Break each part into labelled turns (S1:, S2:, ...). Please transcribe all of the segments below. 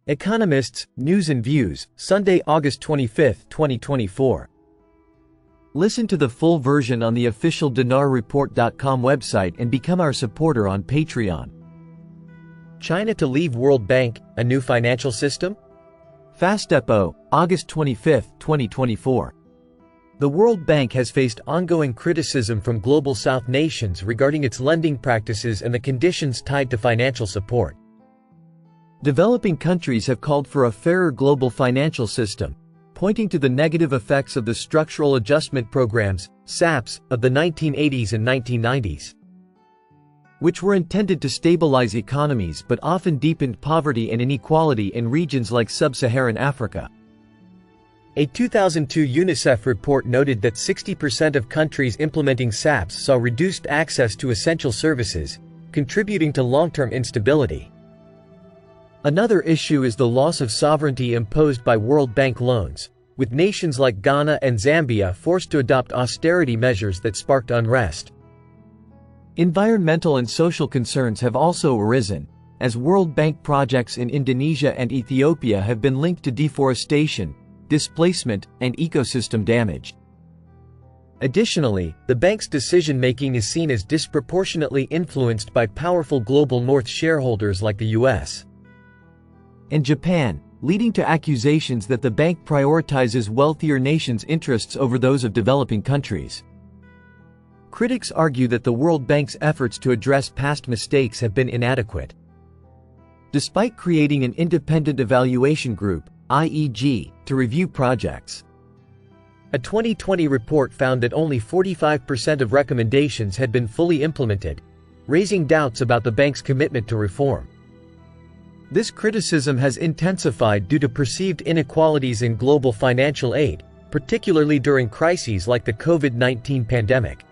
S1: Economist's News and Views, Sunday, August 25, 2024. Listen to the full version on the official dinarreport.com website and become our supporter on Patreon. China to leave World Bank, a new financial system? Fast Depot, August 25, 2024. The World Bank has faced ongoing criticism from Global South nations regarding its lending practices and the conditions tied to financial support. Developing countries have called for a fairer global financial system, pointing to the negative effects of the structural adjustment programs, SAPs, of the 1980s and 1990s, which were intended to stabilize economies but often deepened poverty and inequality in regions like sub-Saharan Africa. A 2002 UNICEF report noted that 60% of countries implementing SAPs saw reduced access to essential services, contributing to long-term instability. Another issue is the loss of sovereignty imposed by World Bank loans, with nations like Ghana and Zambia forced to adopt austerity measures that sparked unrest. Environmental and social concerns have also arisen, as World Bank projects in Indonesia and Ethiopia have been linked to deforestation, displacement, and ecosystem damage. Additionally, the bank's decision-making is seen as disproportionately influenced by powerful global North shareholders like the US and Japan, leading to accusations that the bank prioritizes wealthier nations' interests over those of developing countries. Critics argue that the World Bank's efforts to address past mistakes have been inadequate. Despite creating an independent evaluation group, IEG, to review projects, a 2020 report found that only 45% of recommendations had been fully implemented, raising doubts about the bank's commitment to reform. This criticism has intensified due to perceived inequalities in global financial aid, particularly during crises like the COVID-19 pandemic,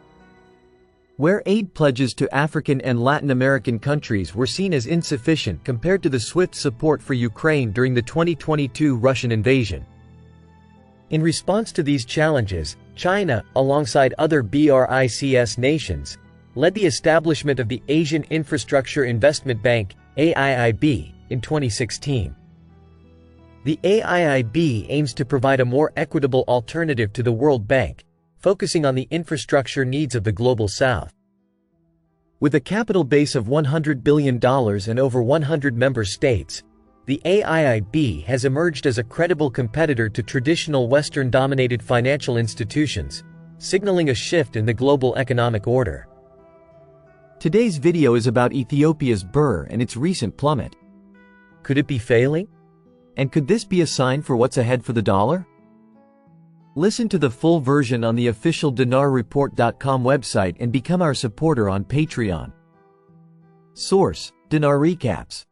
S1: where aid pledges to African and Latin American countries were seen as insufficient compared to the swift support for Ukraine during the 2022 Russian invasion. In response to these challenges, China, alongside other BRICS nations, led the establishment of the Asian Infrastructure Investment Bank, AIIB, in 2016. The AIIB aims to provide a more equitable alternative to the World Bank, focusing on the infrastructure needs of the Global South. With a capital base of $100 billion and over 100 member states, the AIIB has emerged as a credible competitor to traditional Western-dominated financial institutions, signaling a shift in the global economic order. Today's video is about Ethiopia's birr and its recent plummet. Could it be failing? And could this be a sign for what's ahead for the dollar? Listen to the full version on the official dinarreport.com website and become our supporter on Patreon. Source: Dinar Recaps.